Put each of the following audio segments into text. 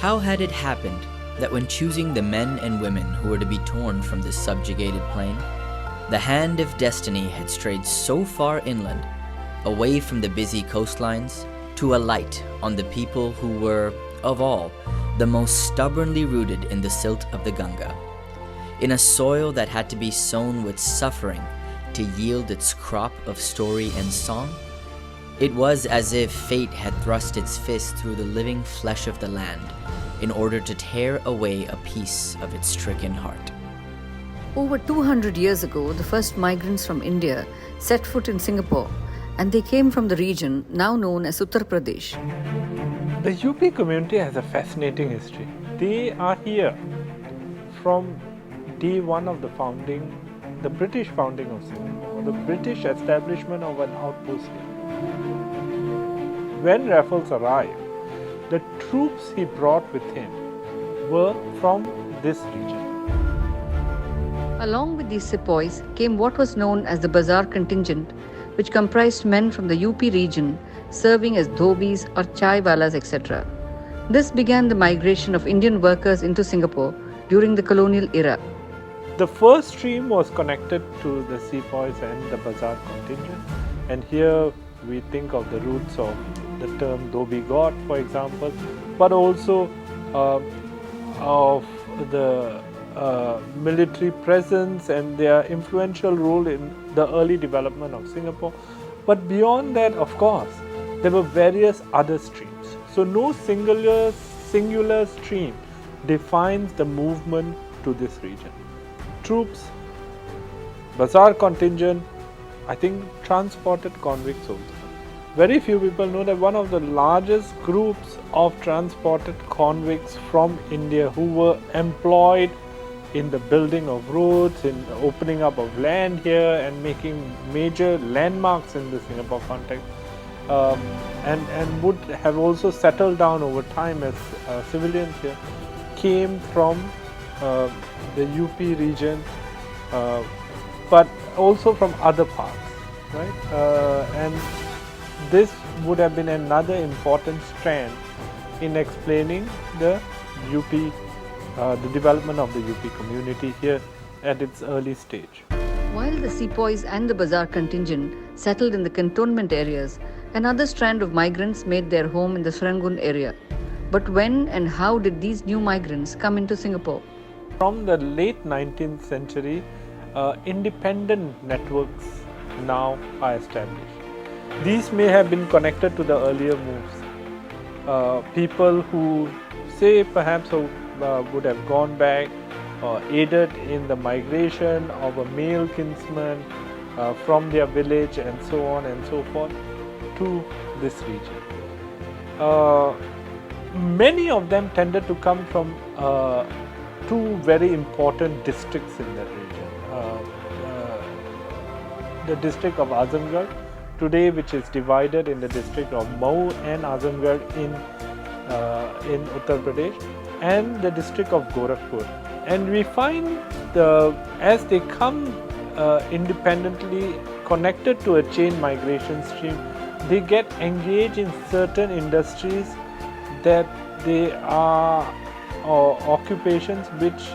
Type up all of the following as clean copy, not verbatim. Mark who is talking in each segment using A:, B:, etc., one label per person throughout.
A: How had it happened that when choosing the men and women who were to be torn from this subjugated plain, the hand of destiny had strayed so far inland, away from the busy coastlines, to alight on the people who were, of all, the most stubbornly rooted in the silt of the Ganga, in a soil that had to be sown with suffering to yield its crop of story and song? It was as if fate had thrust its fist through the living flesh of the land in order to tear away a piece of its stricken heart.
B: Over 200 years ago, the first migrants from India set foot in Singapore, and they came from the region now known as Uttar Pradesh.
C: The UP community has a fascinating history. They are here from day one of the founding, the British founding of Singapore, the British establishment of an outpost here. When Raffles arrived, the troops he brought with him were from this region.
B: Along with these sepoys came what was known as the Bazaar contingent, which comprised men from the UP region serving as dhobis or chai walas, etc. This began the migration of Indian workers into Singapore during the colonial era.
C: The first stream was connected to the sepoys and the Bazaar contingent, and here we think of the roots of the term dhobi god, for example, but also of the military presence and their influential role in the early development of Singapore. But beyond that, of course, there were various other streams. So no singular stream defines the movement to this region. Troops, Bazaar contingent, I think transported convicts also. Very few people know that one of the largest groups of transported convicts from India who were employed in the building of roads, in the opening up of land here and making major landmarks in the Singapore context, and would have also settled down over time as civilians here, came from the UP region, but also from other parts, right? And this would have been another important strand in explaining the UP, the development of the UP community here at its early stage.
B: While the sepoys and the Bazaar contingent settled in the cantonment areas, another strand of migrants made their home in the Serangoon area. But when and how did these new migrants come into Singapore?
C: From the late 19th century, independent networks now are established. These may have been connected to the earlier moves. People who say perhaps would have gone back or aided in the migration of a male kinsman from their village and so on and so forth to this region. Many of them tended to come from two very important districts in that region. The district of Azamgarh today, which is divided in the district of Mau and Azamgarh in Uttar Pradesh, and the district of Gorakhpur. And we find as they come independently connected to a chain migration stream, they get engaged in certain industries that they are occupations which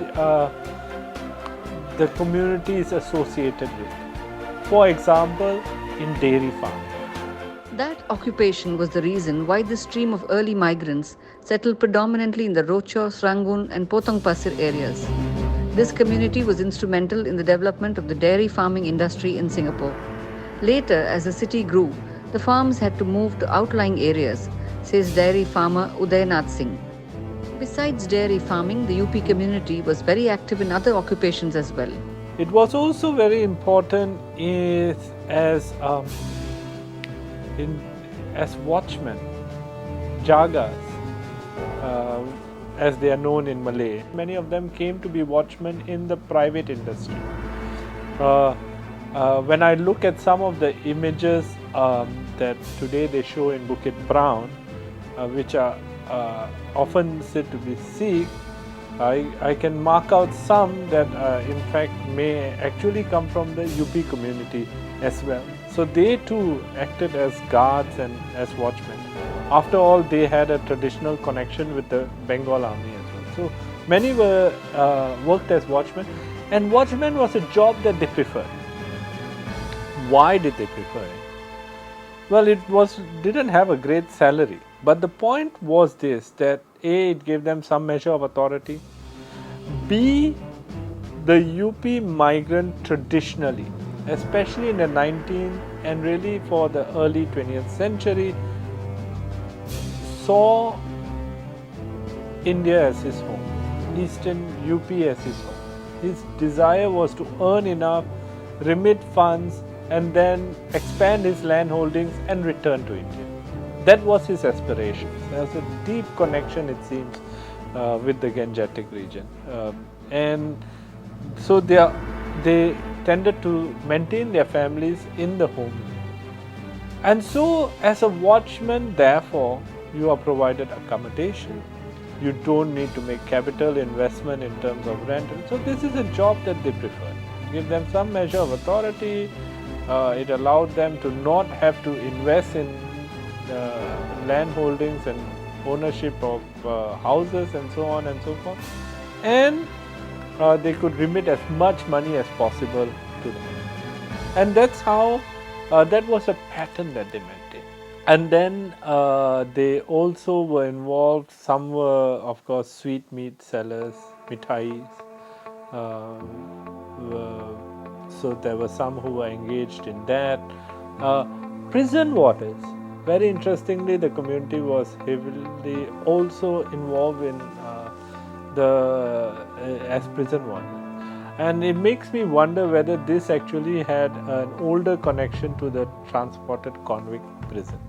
C: the community is associated with. For example, in dairy farming.
B: That occupation was the reason why this stream of early migrants settled predominantly in the Rocho, Serangoon and Potong Pasir areas. This community was instrumental in the development of the dairy farming industry in Singapore. Later, as the city grew, the farms had to move to outlying areas, says dairy farmer Udayanath Singh. Besides dairy farming, the UP community was very active in other occupations as well.
C: It was also very important as watchmen, jagas, as they are known in Malay. Many of them came to be watchmen in the private industry. When I look at some of the images that today they show in Bukit Brown, which are often said to be Sikh, I can mark out some that in fact may actually come from the UP community as well. So they too acted as guards and as watchmen. After all, they had a traditional connection with the Bengal army as well. So many were worked as watchmen, and watchman was a job that they preferred. Why did they prefer it? Well, didn't have a great salary, but the point was this, that A, it gave them some measure of authority. B, the UP migrant traditionally, especially in the 19th and really for the early 20th century, saw India as his home, Eastern UP as his home. His desire was to earn enough, remit funds, and then expand his land holdings and return to India. That was his aspiration. There was a deep connection, it seems, with the Gangetic region. And so they tended to maintain their families in the home. And so as a watchman, therefore, you are provided accommodation. You don't need to make capital investment in terms of rental. So this is a job that they prefer. Give them some measure of authority. It allowed them to not have to invest in land holdings and ownership of houses and so on and so forth. And they could remit as much money as possible to them. And that's how, that was a pattern that they maintained. And then they also were involved, some were of course sweetmeat sellers, mithais. So there were some who were engaged in that. Prison warders. Very interestingly, the community was heavily also involved in as prison warders. And it makes me wonder whether this actually had an older connection to the transported convict prison.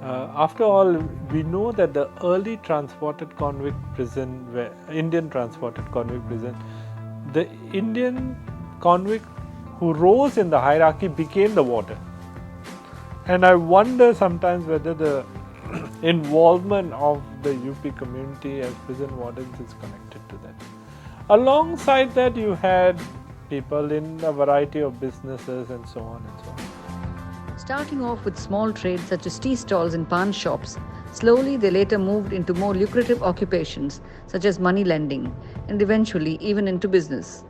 C: After all, we know that the early transported convict prison, Indian transported convict prison, the Indian convict who rose in the hierarchy became the warden. And I wonder sometimes whether the involvement of the UP community as prison wardens is connected to that. Alongside that, you had people in a variety of businesses and so on and so on.
B: Starting off with small trades such as tea stalls and pawn shops, slowly they later moved into more lucrative occupations such as money lending and eventually even into business.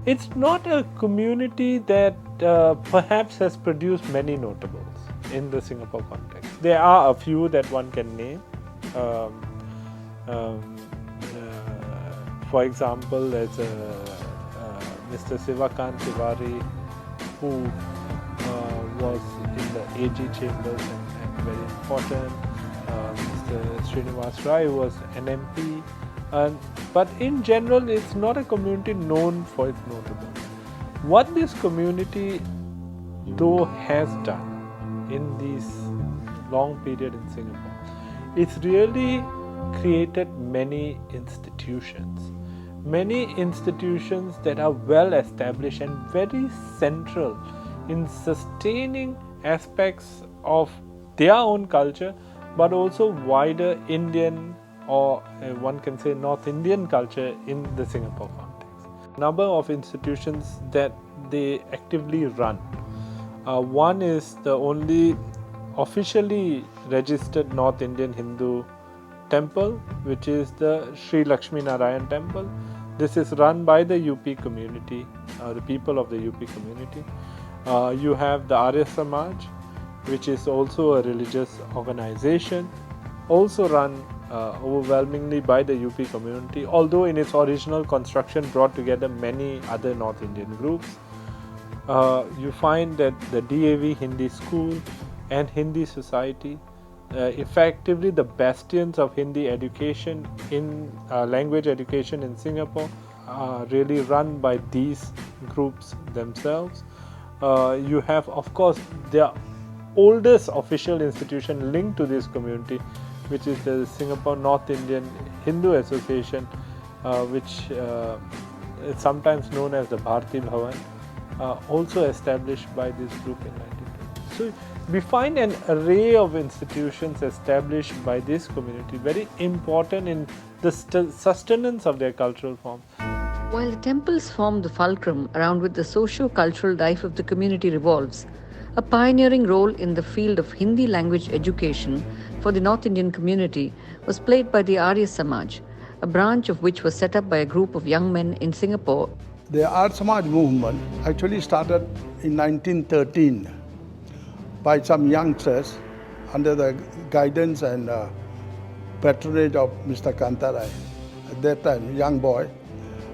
C: It's not a community that perhaps has produced many notables in the Singapore context. There are a few that one can name. For example, there's Mr. Sivakant Tiwari, who was in the AG chambers and very important. Mr. Srinivas Rai was an MP. But in general, it's not a community known for its notables. What this community, though, has done in this long period in Singapore, it's really created many institutions that are well established and very central in sustaining aspects of their own culture, but also wider Indian, or one can say North Indian culture in the Singapore context. Number of institutions that they actively run. One is the only officially registered North Indian Hindu temple, which is the Sri Lakshmi Narayan temple. This is run by the UP community, the people of the UP community. You have the Arya Samaj, which is also a religious organization, also run overwhelmingly by the UP community, although in its original construction brought together many other North Indian groups. You find that the DAV Hindi School and Hindi Society, effectively the bastions of Hindi education in language education in Singapore, are really run by these groups themselves. You have, of course, the oldest official institution linked to this community, which is the Singapore North Indian Hindu Association, which is sometimes known as the Bharti Bhavan, also established by this group in 1920. So we find an array of institutions established by this community, very important in the sustenance of their cultural forms.
B: While the temples form the fulcrum around which the socio-cultural life of the community revolves, a pioneering role in the field of Hindi language education for the North Indian community was played by the Arya Samaj, a branch of which was set up by a group of young men in Singapore.
D: The Arya Samaj movement actually started in 1913 by some youngsters under the guidance and patronage of Mr. Kantarai, at that time, young boy.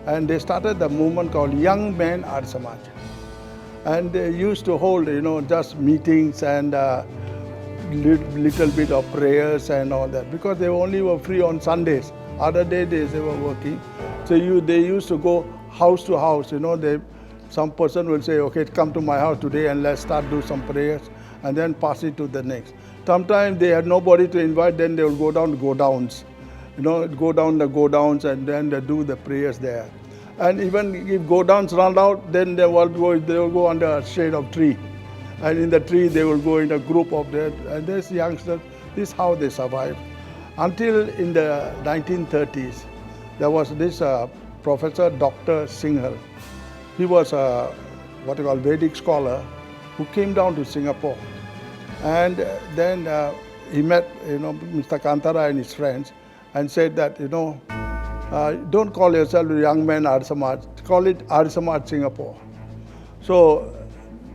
D: And they started the movement called Young Men Arya Samaj. And they used to hold, just meetings and little bit of prayers and all that, because they only were free on Sundays. Other days they were working. So they used to go house to house. Some person will say, okay, come to my house today and let's do some prayers, and then pass it to the next. Sometimes they had nobody to invite, then they will go down to go-downs. Go down the go-downs and then they do the prayers there. And even if go-downs run out, then they will go under a shade of tree. And in the tree they will go in a group of them. And these youngsters, this is how they survived. Until in the 1930s, there was this Professor Dr. Singhal. He was a Vedic scholar who came down to Singapore. And then he met Mr. Kantara and his friends and said that, don't call yourself Young Men Arya Samaj, call it Arya Samaj Singapore. So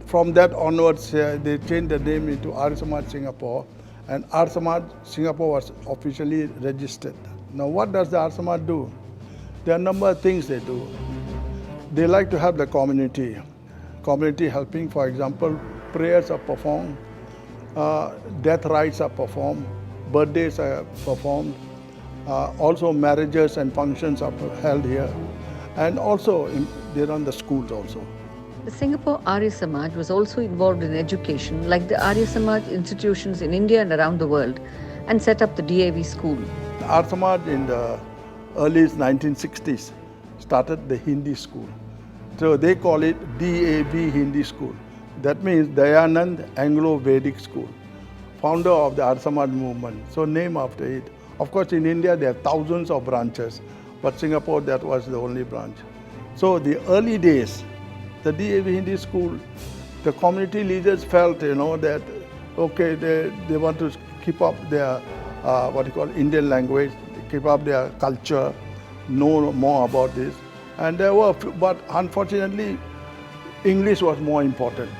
D: from that onwards, they changed the name into Arya Samaj Singapore, and Arya Samaj Singapore was officially registered. Now what does the Arya Samaj do? There are a number of things they do. They like to have the community helping. For example, prayers are performed, death rites are performed, birthdays are performed, also marriages and functions are held here, and also they run the schools also.
B: The Singapore Arya Samaj was also involved in education like the Arya Samaj institutions in India and around the world, and set up the DAV school.
D: The Arya Samaj in the early 1960s started the Hindi school. So they call it DAV Hindi school. That means Dayanand Anglo-Vedic School, founder of the Arya Samaj movement. So name after it. Of course, in India there are thousands of branches, but Singapore, that was the only branch. So the early days, the DAV Hindi school, the community leaders felt, that okay, they want to keep up their Indian language, keep up their culture, know more about this. And but unfortunately, English was more important.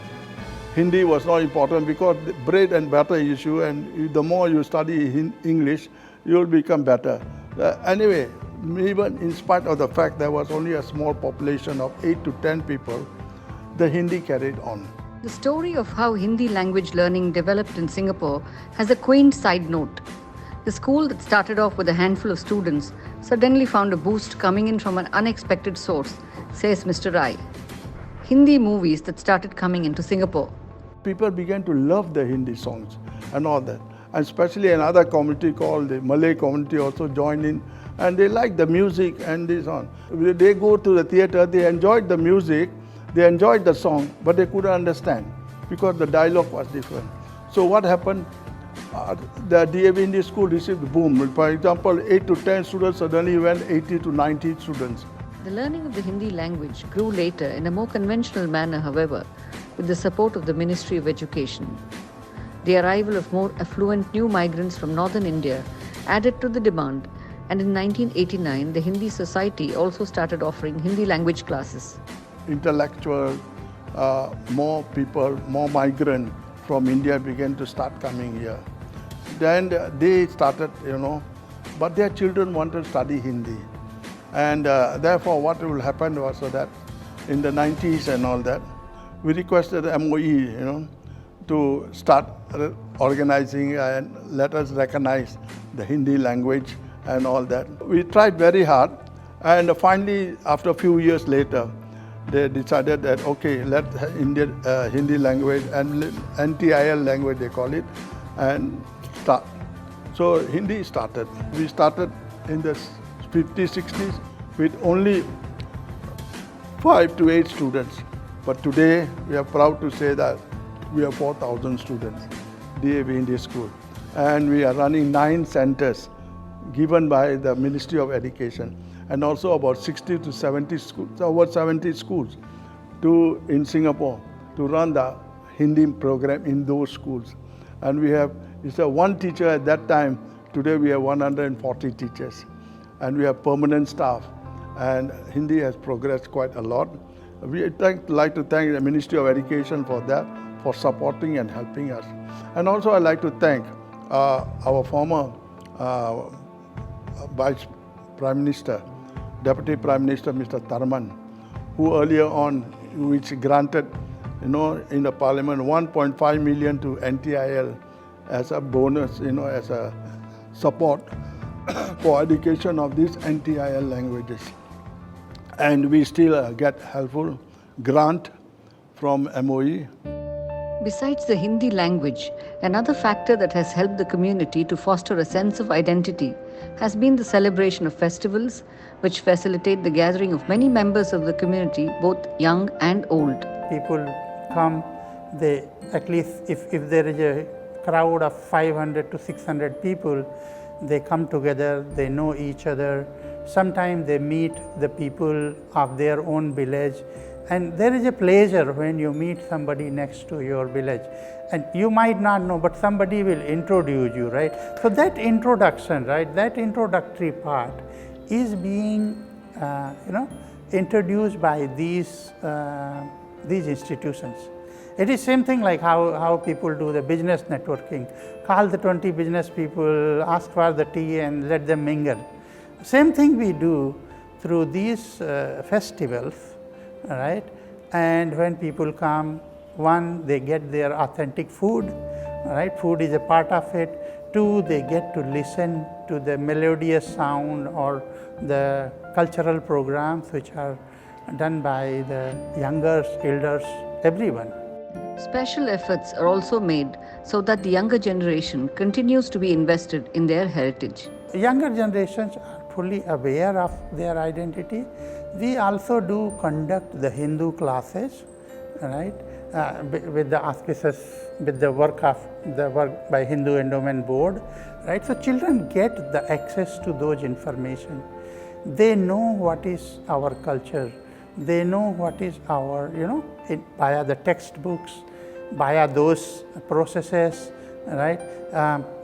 D: Hindi was not important because the bread and butter issue, and the more you study English, you will become better. Anyway, even in spite of the fact there was only a small population of 8 to 10 people, the Hindi carried on.
B: The story of how Hindi language learning developed in Singapore has a quaint side note. The school that started off with a handful of students suddenly found a boost coming in from an unexpected source, says Mr. Rai. Hindi movies that started coming into Singapore.
D: People began to love the Hindi songs and all that. And especially another community called the Malay community also joined in, and they liked the music and this on. They go to the theatre, they enjoyed the music, they enjoyed the song, but they couldn't understand because the dialogue was different. So what happened? The DAV Hindi school received a boom. For example, 8 to 10 students suddenly went 80 to 90 students.
B: The learning of the Hindi language grew later in a more conventional manner, however, with the support of the Ministry of Education. The arrival of more affluent new migrants from northern India added to the demand, and in 1989, the Hindi Society also started offering Hindi language classes.
D: Intellectual, more people, more migrants from India began to start coming here. Then they started, but their children wanted to study Hindi. And therefore what will happen was that in the 90s and all that, we requested MOE, to start organizing and let us recognize the Hindi language and all that. We tried very hard, and finally, after a few years later, they decided that, okay, let Hindi language and NTIL language, they call it, and start. So Hindi started. We started in the 50s, 60s with only 5 to 8 students. But today, we are proud to say that we have 4,000 students, DAV Hindi School. And we are running 9 centers given by the Ministry of Education, and also about 60 to 70 schools, over 70 schools in Singapore to run the Hindi program in those schools. And we have, one teacher at that time. Today we have 140 teachers, and we have permanent staff, and Hindi has progressed quite a lot. We like to thank the Ministry of Education for that, for supporting and helping us. And also I'd like to thank our former Vice Prime Minister, Deputy Prime Minister Mr. Tharman, who earlier on, which granted, in the Parliament 1.5 million to NTIL as a bonus, as a support for education of these NTIL languages. And we still get helpful grant from MOE.
B: Besides the Hindi language, another factor that has helped the community to foster a sense of identity has been the celebration of festivals, which facilitate the gathering of many members of the community, both young and old.
E: People come, they at least if there is a crowd of 500 to 600 people, they come together, they know each other. Sometimes they meet the people of their own village, and there is a pleasure when you meet somebody next to your village, and you might not know, but somebody will introduce you, right? So that introduction, right, that introductory part is being introduced by these institutions. It is same thing like how people do the business networking. Call the 20 business people, ask for the tea and let them mingle. Same thing we do through these festivals, right? And when people come, one, they get their authentic food, right? Food is a part of it. Two, they get to listen to the melodious sound or the cultural programs which are done by the youngers, elders, everyone.
B: Special efforts are also made so that the younger generation continues to be invested in their heritage.
E: Younger generations are fully aware of their identity. We also do conduct the Hindu classes, right, with the auspices, with the work by Hindu Endowment Board, right. So children get the access to those information. They know what is our culture. They know what is our, via the textbooks, via those processes, right.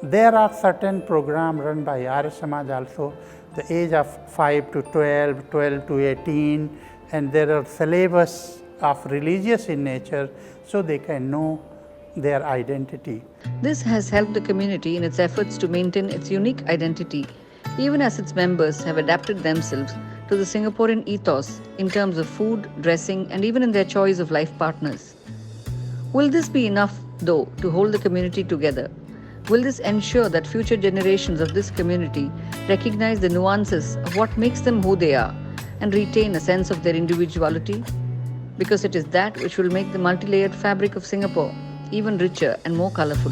E: There are certain programs run by Arya Samaj also, the age of 5 to 12, 12 to 18, and there are syllabus of religious in nature, so they can know their identity.
B: This has helped the community in its efforts to maintain its unique identity, even as its members have adapted themselves to the Singaporean ethos in terms of food, dressing, and even in their choice of life partners. Will this be enough, though, to hold the community together? Will this ensure that future generations of this community recognize the nuances of what makes them who they are and retain a sense of their individuality? Because it is that which will make the multi-layered fabric of Singapore even richer and more colorful.